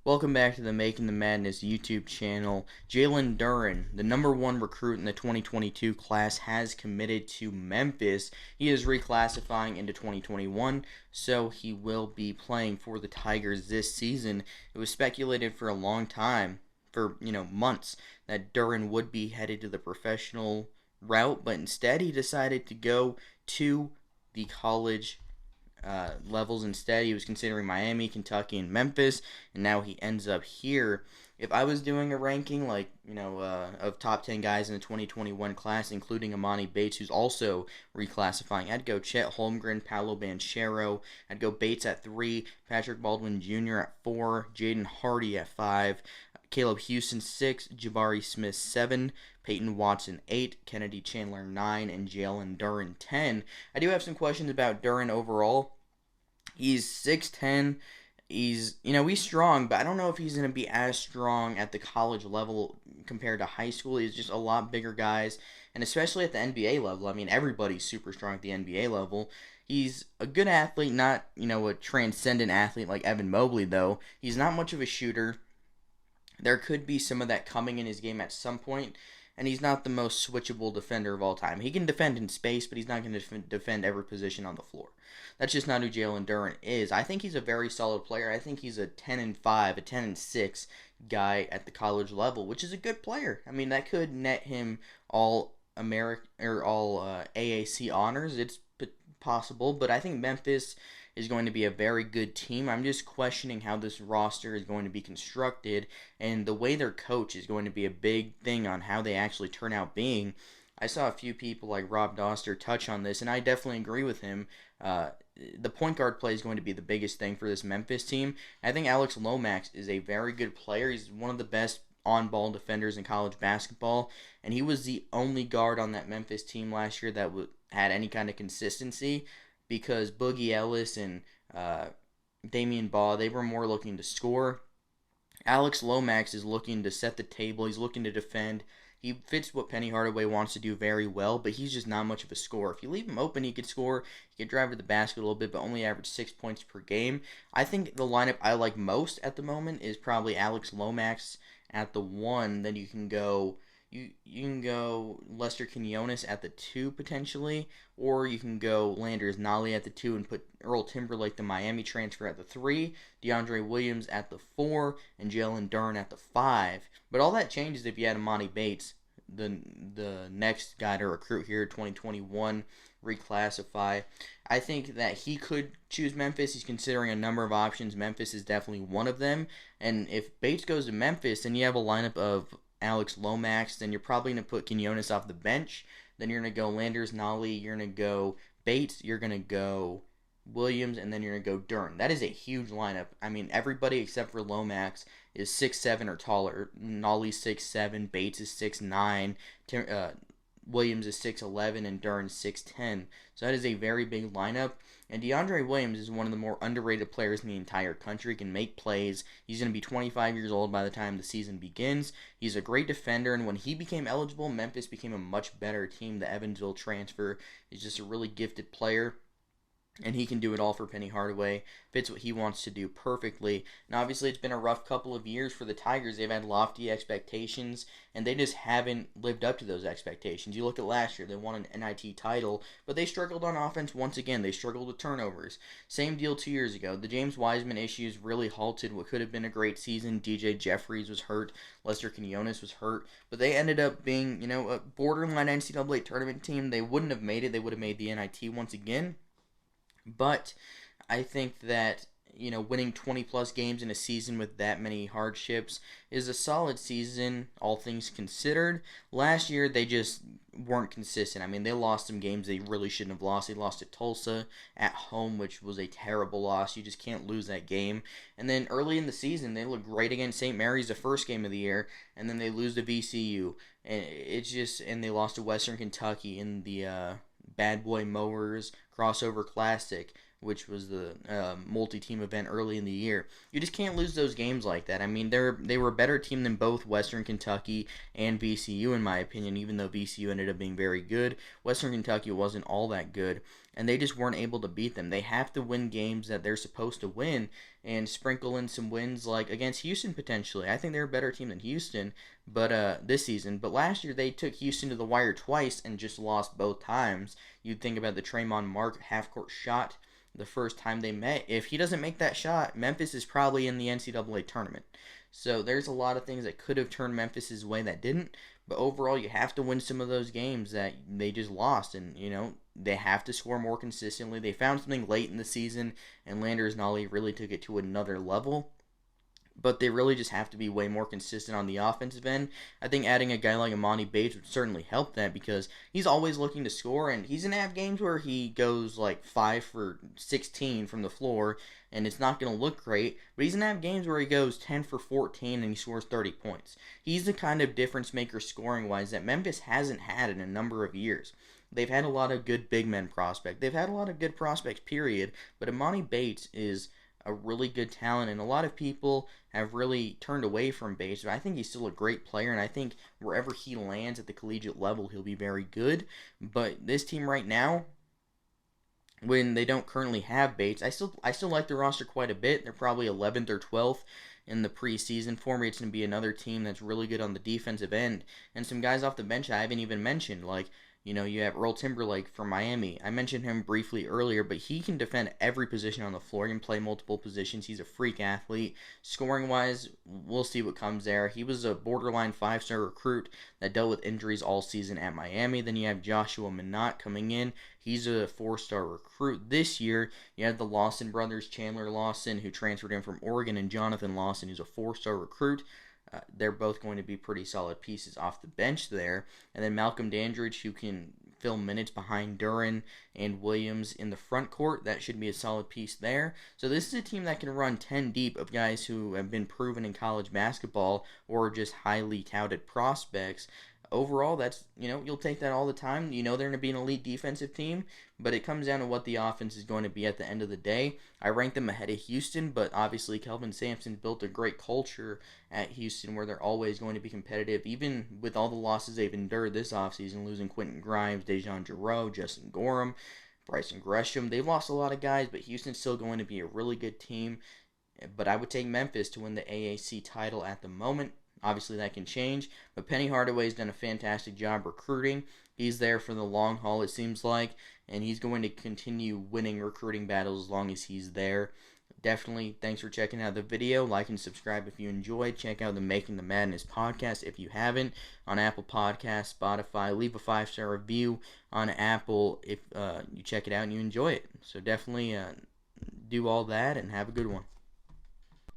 Welcome back to the Making the Madness YouTube channel. Jalen Duren, the number one recruit in the 2022 class, has committed to Memphis. He is reclassifying into 2021, so he will be playing for the Tigers this season. It was speculated for a long time, for months, that Duren would be headed to the professional route, but instead he decided to go to the college levels instead. He was considering Miami, Kentucky, and Memphis, and now he ends up here. If I was doing a ranking, of top 10 guys in the 2021 class, including Emoni Bates, who's also reclassifying, I'd go Chet Holmgren, Paolo Banchero. I'd go Bates at 3, Patrick Baldwin Jr. at 4, Jaden Hardy at 5, Caleb Houston 6, Jabari Smith 7, Peyton Watson 8, Kennedy Chandler 9, and Jalen Duren 10. I do have some questions about Duren overall. He's 6'10". He's strong, but I don't know if he's going to be as strong at the college level compared to high school. He's just a lot bigger guys, and especially at the NBA level. I mean, everybody's super strong at the NBA level. He's a good athlete, not, a transcendent athlete like Evan Mobley, though. He's not much of a shooter. There could be some of that coming in his game at some point, and he's not the most switchable defender of all time. He can defend in space, but he's not going to defend every position on the floor. That's just not who Jalen Duren is. I think he's a very solid player. I think he's a 10-5, a 10-6 guy at the college level, which is a good player. I mean, that could net him all American or all AAC honors. It's possible, but I think Memphis is going to be a very good team. I'm just questioning how this roster is going to be constructed, and the way their coach is going to be a big thing on how they actually turn out being. I saw a few people like Rob Doster touch on this, and I definitely agree with him. The point guard play is going to be the biggest thing for this Memphis team. I think Alex Lomax is a very good player. He's one of the best on-ball defenders in college basketball, and he was the only guard on that Memphis team last year that had any kind of consistency, because Boogie Ellis and Damian Baugh, they were more looking to score. Alex Lomax is looking to set the table. He's looking to defend. He fits what Penny Hardaway wants to do very well, but he's just not much of a scorer. If you leave him open, he could score. He could drive to the basket a little bit, but only average 6 points per game. I think the lineup I like most at the moment is probably Alex Lomax at the 1. Then you can go Lester Quinones at the 2 potentially, or you can go Landers Nolly at the 2 and put Earl Timberlake, the Miami transfer, at the 3, DeAndre Williams at the 4, and Jalen Duren at the 5. But all that changes if you add Emoni Bates, the next guy to recruit here, 2021, reclassify. I think that he could choose Memphis. He's considering a number of options. Memphis is definitely one of them. And if Bates goes to Memphis, then you have a lineup of Alex Lomax, then you're probably going to put Quinones off the bench. Then you're going to go Landers Nolly, you're going to go Bates, you're going to go Williams, and then you're going to go Duren. That is a huge lineup. I mean, everybody except for Lomax is 6'7" or taller. Nolly's 6'7", Bates is 6'9", Williams is 6'11", and Duren's 6'10". So that is a very big lineup. And DeAndre Williams is one of the more underrated players in the entire country. He can make plays. He's going to be 25 years old by the time the season begins. He's a great defender, and when he became eligible, Memphis became a much better team. The Evansville transfer is just a really gifted player, and he can do it all for Penny Hardaway. Fits what he wants to do perfectly. And obviously, it's been a rough couple of years for the Tigers. They've had lofty expectations, and they just haven't lived up to those expectations. You look at last year, they won an NIT title, but they struggled on offense once again. They struggled with turnovers. Same deal 2 years ago. The James Wiseman issues really halted what could have been a great season. DJ Jeffries was hurt. Lester Quinones was hurt. But they ended up being, a borderline NCAA tournament team. They wouldn't have made it. They would have made the NIT once again. But I think that, winning 20-plus games in a season with that many hardships is a solid season, all things considered. Last year, they just weren't consistent. I mean, they lost some games they really shouldn't have lost. They lost to Tulsa at home, which was a terrible loss. You just can't lose that game. And then early in the season, they looked great against St. Mary's the first game of the year, and then they lose to VCU. And they lost to Western Kentucky in the Bad Boy Mowers Crossover Classic. which was the multi-team event early in the year. You just can't lose those games like that. I mean, they were a better team than both Western Kentucky and VCU, in my opinion, even though VCU ended up being very good. Western Kentucky wasn't all that good, and they just weren't able to beat them. They have to win games that they're supposed to win and sprinkle in some wins like against Houston potentially. I think they're a better team than Houston, but this season. But last year they took Houston to the wire twice and just lost both times. You'd think about the Trayvon Mark half-court shot the first time they met. If he doesn't make that shot, Memphis is probably in the NCAA tournament. So there's a lot of things that could have turned Memphis's way that didn't. But overall, you have to win some of those games that they just lost, and they have to score more consistently. They found something late in the season, and Landers Nolley really took it to another level. But they really just have to be way more consistent on the offensive end. I think adding a guy like Emoni Bates would certainly help that because he's always looking to score, and he's going to have games where he goes like 5 for 16 from the floor, and it's not going to look great. But he's going to have games where he goes 10 for 14 and he scores 30 points. He's the kind of difference maker scoring-wise that Memphis hasn't had in a number of years. They've had a lot of good big men prospects. They've had a lot of good prospects, period. But Emoni Bates is a really good talent, and a lot of people have really turned away from Bates, but I think he's still a great player, and I think wherever he lands at the collegiate level, he'll be very good. But this team right now, when they don't currently have Bates, I still like the roster quite a bit. They're probably 11th or 12th in the preseason. For me, it's going to be another team that's really good on the defensive end, and some guys off the bench I haven't even mentioned, like you have Earl Timberlake from Miami. I mentioned him briefly earlier, but he can defend every position on the floor. He can play multiple positions. He's a freak athlete. Scoring-wise, we'll see what comes there. He was a borderline 5-star recruit that dealt with injuries all season at Miami. Then you have Joshua Minot coming in. He's a 4-star recruit this year. You have the Lawson brothers, Chandler Lawson, who transferred in from Oregon, and Jonathan Lawson, who's a 4-star recruit. They're both going to be pretty solid pieces off the bench there. And then Malcolm Dandridge, who can fill minutes behind Duren and Williams in the front court. That should be a solid piece there. So this is a team that can run 10 deep of guys who have been proven in college basketball or just highly touted prospects. Overall, that's, you'll take that all the time. They're going to be an elite defensive team, but it comes down to what the offense is going to be at the end of the day. I rank them ahead of Houston, but obviously Kelvin Sampson built a great culture at Houston where they're always going to be competitive, even with all the losses they've endured this offseason, losing Quentin Grimes, Dejan Jarreau, Justin Gorham, Bryson Gresham. They've lost a lot of guys, but Houston's still going to be a really good team. But I would take Memphis to win the AAC title at the moment. Obviously, that can change, but Penny Hardaway's done a fantastic job recruiting. He's there for the long haul, it seems like, and he's going to continue winning recruiting battles as long as he's there. Definitely, thanks for checking out the video. Like and subscribe if you enjoyed. Check out the Making the Madness podcast if you haven't on Apple Podcasts, Spotify. Leave a 5-star review on Apple if you check it out and you enjoy it. So definitely do all that and have a good one.